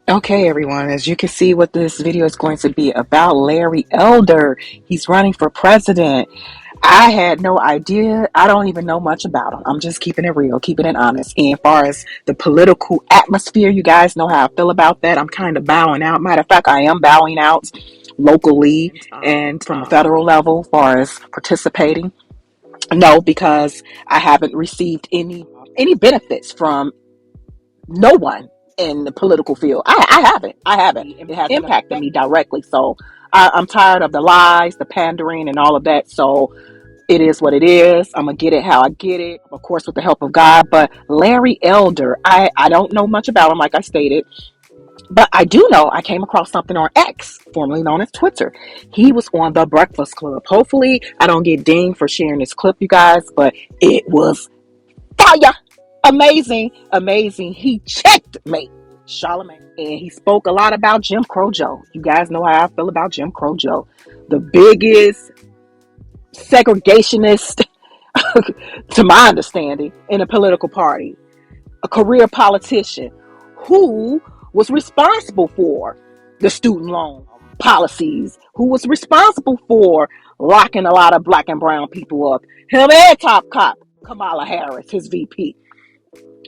Okay, everyone, as you can see what this video is going to be about, Larry Elder. He's running for president. I had no idea. I don't even know much about him. I'm just keeping it real, keeping it honest. And as far as the political atmosphere, you guys know how I feel about that. I'm kind of bowing out. Matter of fact, I am bowing out locally and from a federal level as far as participating. No, because I haven't received any benefits from no one in the political field. I haven't. I haven't. It has impacted me directly. So I'm tired of the lies, the pandering, and all of that. So it is what it is. I'm going to get it how I get it, of course, with the help of God. But Larry Elder, I don't know much about him, like I stated. But I do know I came across something on X, formerly known as Twitter. He was on The Breakfast Club. Hopefully, I don't get dinged for sharing this clip, you guys, but it was fire. Amazing, amazing. He checked me, Charlamagne. And he spoke a lot about Jim Crow Joe. You guys know how I feel about Jim Crow Joe. The biggest segregationist, to my understanding, in a political party. A career politician who was responsible for the student loan policies, who was responsible for locking a lot of black and brown people up. Him and Top Cop, Kamala Harris, his VP.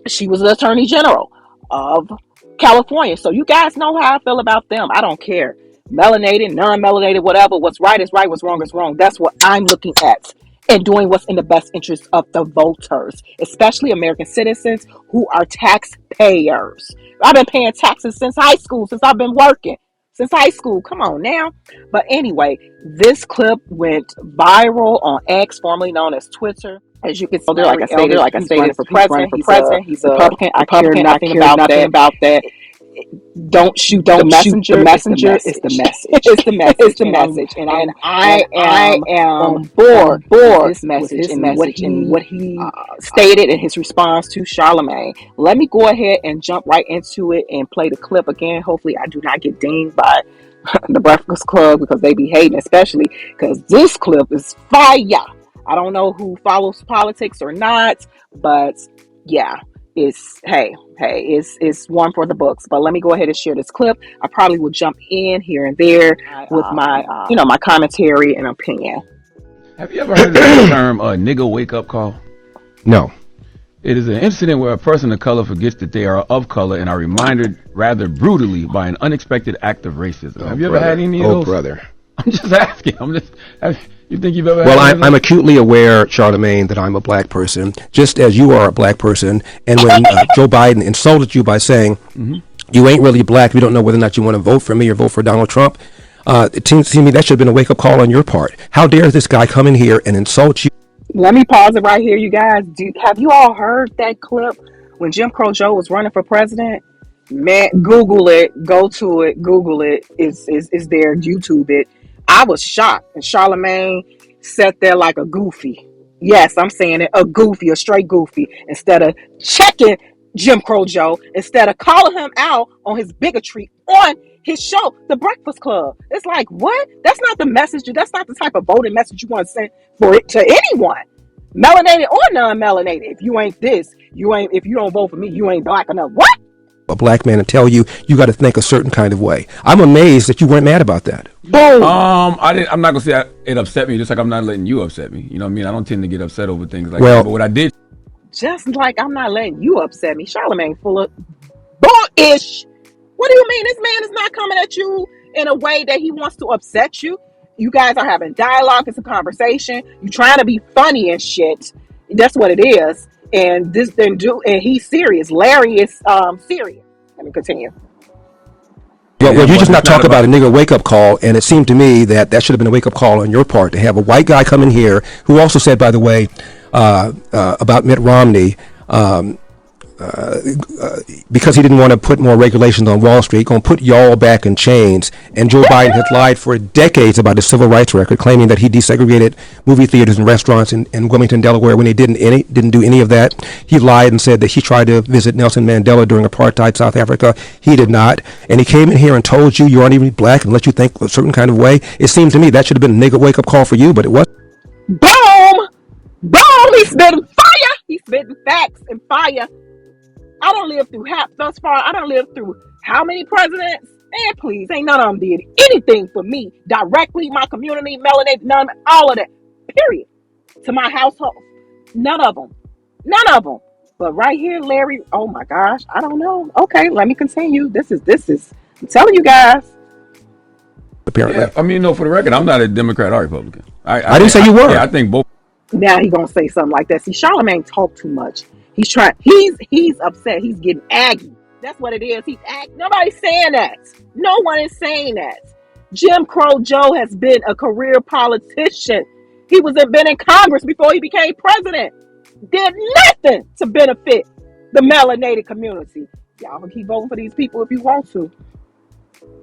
She was the attorney general of California. So you guys know how I feel about them. I don't care. Melanated, non-melanated, whatever. What's right is right. What's wrong is wrong. That's what I'm looking at and doing what's in the best interest of the voters, especially American citizens who are taxpayers. I've been paying taxes since high school, since I've been working. Since high school, come on now. But anyway, this clip went viral on X, formerly known as Twitter. As you can see, like I stated, for president. He's a Republican. I care nothing about that. Don't shoot the messenger. The messenger is the message. It's the message. It's the message. And I am on board with this message and what he stated in his response to Charlamagne. Let me go ahead and jump right into it and play the clip again. Hopefully, I do not get dinged by the Breakfast Club because they be hating, especially because this clip is fire. I don't know who follows politics or not, but yeah, it's one for the books. But let me go ahead and share this clip. I probably will jump in here and there with my, my commentary and opinion. Have you ever heard of the term nigga wake up call? No. It is an incident where a person of color forgets that they are of color and are reminded rather brutally by an unexpected act of racism. Have you ever had any of those? Oh, brother. I'm just asking. You think you've ever? Well, I'm acutely aware, Charlamagne, that I'm a black person, just as you are a black person. And when Joe Biden insulted you by saying you ain't really black, you don't know whether or not you want to vote for me or vote for Donald Trump, it seems to me that should have been a wake-up call on your part. How dare this guy come in here and insult you? Let me pause it right here, you guys. Have you all heard that clip when Jim Crow Joe was running for president? Man, Google it. Go to it. Google it. It's there. YouTube it. I was shocked. And Charlamagne sat there like a goofy. Yes, I'm saying it. A straight goofy. Instead of checking Jim Crow Joe, instead of calling him out on his bigotry on his show, The Breakfast Club. It's like, what? That's not the message. That's not the type of voting message you want to send for it to anyone. Melanated or non-melanated. If you ain't this, if you don't vote for me, you ain't black enough. What? A black man and tell you got to think a certain kind of way. I'm amazed that you weren't mad about that. Boom. I'm not gonna say it upset me, just like I'm not letting you upset me. You know what I mean? I don't tend to get upset over things like that. But what I did, just like I'm not letting you upset me. Charlamagne full of bullish. What do you mean? This man is not coming at you in a way that he wants to upset you. You guys are having dialogue. It's a conversation. You trying to be funny and shit. That's what it is. And he's serious. Larry is serious. Let me continue. Well, you just not talk about a nigga wake-up call, and it seemed to me that should have been a wake-up call on your part to have a white guy come in here who also said, by the way, about Mitt Romney, because he didn't want to put more regulations on Wall Street, going to put y'all back in chains. And Joe Biden had lied for decades about his civil rights record, claiming that he desegregated movie theaters and restaurants in Wilmington, Delaware, when he didn't do any of that. He lied and said that he tried to visit Nelson Mandela during apartheid South Africa. He did not. And he came in here and told you aren't even black and let you think a certain kind of way. It seemed to me that should have been a nigga wake-up call for you, but it wasn't. Boom! Boom! He's spitting fire! He's spitting facts and fire. I don't live through thus far. I don't live through How many presidents? Man, please, ain't none of them did anything for me directly, my community, melanated, none, all of that. Period. To my household, none of them, none of them. But right here, Larry. Oh my gosh, I don't know. Okay, let me continue. This is. I'm telling you guys. Yeah, apparently. I mean, no, for the record, I'm not a Democrat or Republican. I didn't say you were. Yeah, I think both. Now he gonna say something like that. See, Charlamagne talk too much. He's trying. He's upset. He's getting aggy. That's what it is. He's aggy. Nobody's saying that. No one is saying that. Jim Crow Joe has been a career politician. He been in Congress before he became president. Did nothing to benefit the melanated community. Y'all can keep voting for these people if you want to.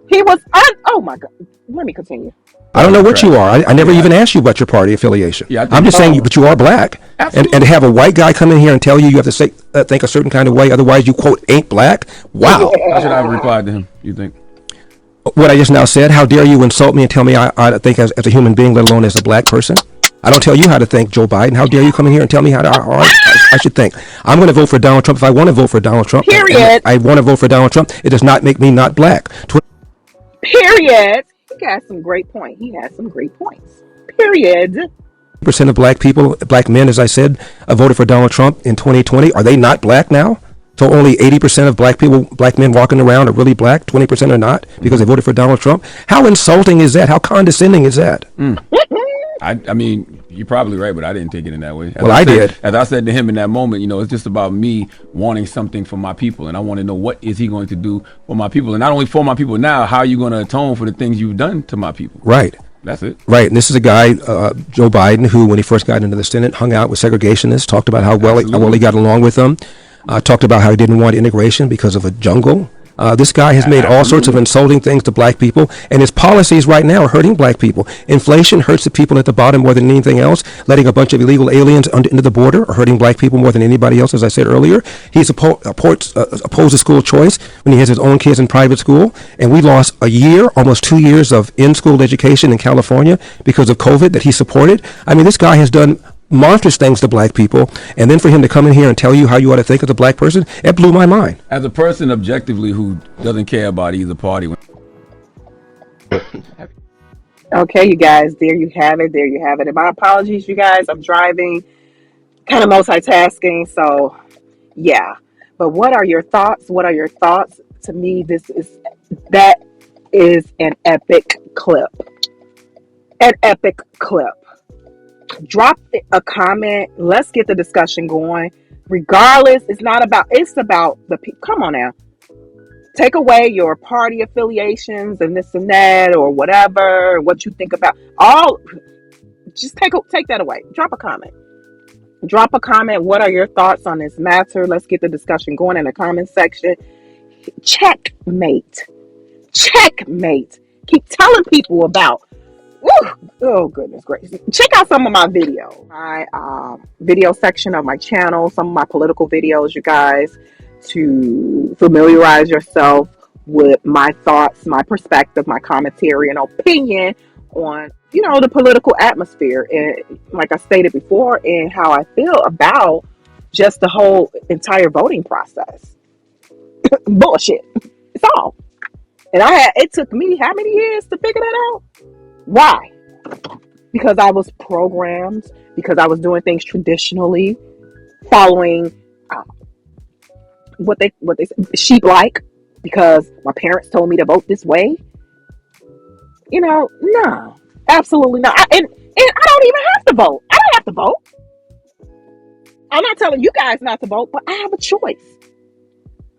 He was. Oh my God. Let me continue. I don't know what Democrat. you are. I never Yeah, even asked you about your party affiliation. yeah, I I'm think. just saying, but you are black. And to Absolutely. have a white guy come in here and tell you you have to say, think a certain kind of way, otherwise you, quote, ain't black. Wow. How should I have replied to him? You think? What I just now said, how dare you insult me and tell me I think as a human being, let alone as a black person? I don't tell you how to think, Joe Biden. How dare you come in here and tell me how I should think? I'm going to vote for Donald Trump if I want to vote for Donald Trump. Period. I want to vote for Donald Trump. It does not make me not black. Period. He got some great points. He has some great points. Period. Percent of black people, black men, as I said, voted for Donald Trump in 2020. Are they not black now? So only 80% of black people, black men walking around are really black. 20% are not because they voted for Donald Trump. How insulting is that? How condescending is that? I mean, you're probably right, but I didn't take it in that way. Well, I did. As I said to him in that moment, it's just about me wanting something for my people, and I want to know what is he going to do for my people, and not only for my people now. How are you going to atone for the things you've done to my people? Right. That's it. Right, and this is a guy, Joe Biden, who, when he first got into the Senate, hung out with segregationists, talked about how well he got along with them, talked about how he didn't want integration because of a jungle. This guy has made all sorts of insulting things to black people, and his policies right now are hurting black people. Inflation hurts the people at the bottom more than anything else. Letting a bunch of illegal aliens into the border are hurting black people more than anybody else, as I said earlier. He's opposed to school choice when he has his own kids in private school, and we lost a year, almost 2 years of in-school education in California because of COVID that he supported. I mean, this guy has done monstrous things to black people, and then for him to come in here and tell you how you ought to think as a black person, it blew my mind. As a person objectively who doesn't care about either party. Okay, you guys, there you have it. There you have it. And my apologies, you guys. I'm driving, kind of multitasking. So, yeah. But what are your thoughts? What are your thoughts? To me, that is an epic clip. An epic clip. Drop a comment. Let's get the discussion going. Regardless, it's about the people. Come on now. Take away your party affiliations and this and that or whatever, what you think about. Just take that away. Drop a comment. Drop a comment. What are your thoughts on this matter? Let's get the discussion going in the comment section. Checkmate. Checkmate. Keep telling people about. Woo! Oh, goodness gracious. Check out some of my videos. My video section of my channel, some of my political videos, you guys, to familiarize yourself with my thoughts, my perspective, my commentary, and opinion on, the political atmosphere. And like I stated before, and how I feel about just the whole entire voting process. Bullshit. It's all. And it took me how many years to figure that out? Why? Because I was programmed, because I was doing things traditionally, following what they sheep like, because my parents told me to vote this way. No, absolutely not. And I don't even have to vote. I don't have to vote. I'm not telling you guys not to vote, but I have a choice.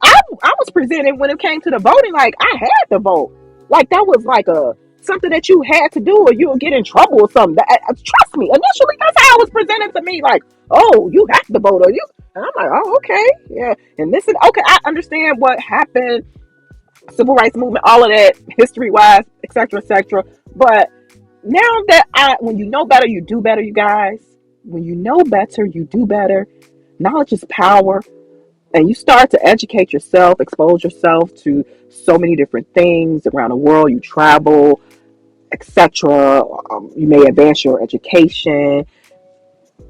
I was presented when it came to the voting, like I had to vote. Like that was like something that you had to do or you'll get in trouble or something. Trust me, initially that's how it was presented to me. Like, oh, you have to vote, or you. And I'm like, oh, okay, yeah. And this is okay. I understand what happened, civil rights movement, all of that, history wise, etc., etc. But now that when you know better, you do better, you guys. When you know better, you do better. Knowledge is power. And you start to educate yourself, expose yourself to so many different things around the world. You travel, etc. You may advance your education.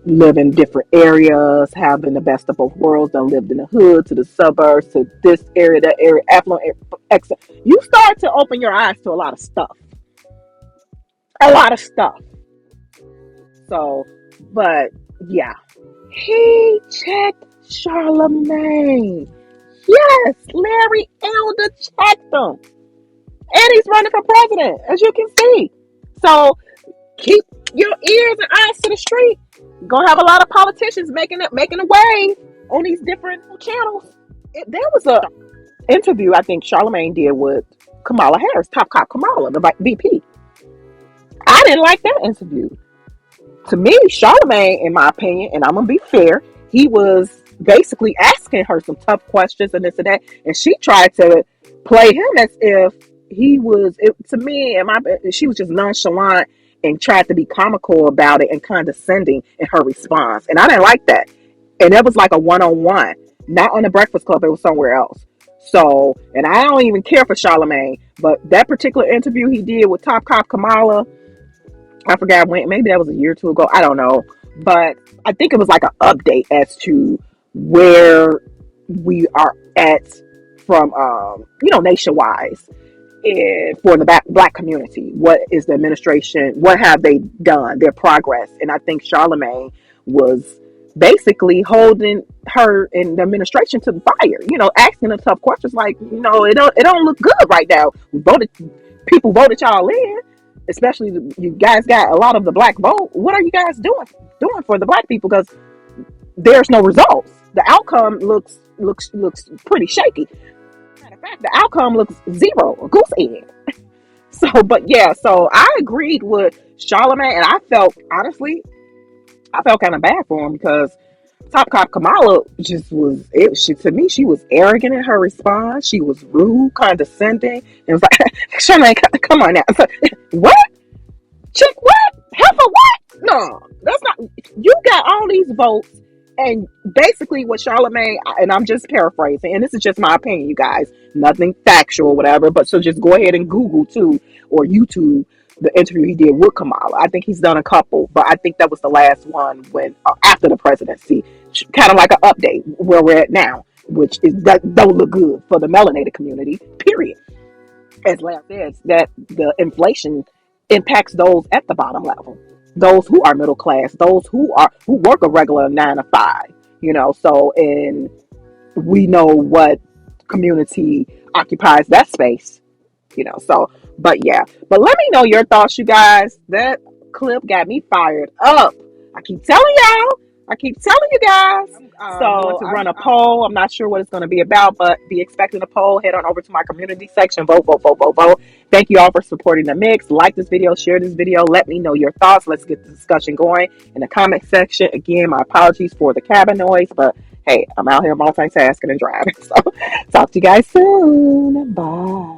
live in different areas, having the best of both worlds. Done lived in the hood to the suburbs to this area, that area, affluent, you start to open your eyes to a lot of stuff. A lot of stuff. So, but yeah, he checked Charlemagne. Yes, Larry Elder checked him. And he's running for president, as you can see. So keep your ears and eyes to the street. Gonna have a lot of politicians making a wave on these different channels. There was a interview I think Charlemagne did with Kamala Harris, Top Cop Kamala, the VP. I didn't like that interview. To me, Charlemagne, in my opinion, and I'm gonna be fair, he was basically asking her some tough questions and this and that, and she tried to play him as if he was. To me, she was just nonchalant and tried to be comical about it and condescending in her response, and I didn't like that. And it was like a one-on-one, not on the Breakfast Club. It was somewhere else. So, and I don't even care for Charlemagne, but that particular interview he did with Top Cop Kamala, I forgot when, maybe that was a year or two ago. I don't know. But I think it was like an update as to where we are at from, nationwide and for the black community. What is the administration? What have they done? Their progress. And I think Charlemagne was basically holding her and the administration to the fire, asking them tough questions like, it don't look good right now. People voted y'all in. Especially you guys got a lot of the black vote. What are you guys doing for the black people? Because there's no results. The outcome looks pretty shaky. Matter of fact, the outcome looks zero, a goose egg. So I agreed with Charlemagne, and I felt kind of bad for him because Top Cop Kamala just was. To me, she was arrogant in her response. She was rude, condescending. It was like, Charlemagne, come on now. What? Chick what? Heifer what? No, that's not. You got all these votes, and basically what Charlemagne, and I'm just paraphrasing, and this is just my opinion, you guys. Nothing factual, whatever. But so just go ahead and Google too, or YouTube the interview he did with Kamala. I think he's done a couple, but I think that was the last one when after the presidency, kind of like an update where we're at now, which is that don't look good for the melanated community. Period. As Larry says, that the inflation impacts those at the bottom level, those who are middle class, those who work a regular 9 to 5. So and we know what community occupies that space. So, but yeah. But let me know your thoughts, you guys. That clip got me fired up. I keep telling you guys. So to run a poll. I'm not sure what it's going to be about, but be expecting a poll. Head on over to my community section. Vote, vote, vote, vote, vote. Thank you all for supporting the mix. Like this video, share this video. Let me know your thoughts. Let's get the discussion going in the comment section. Again, my apologies for the cabin noise, but hey, I'm out here multitasking and driving. So talk to you guys soon. Bye.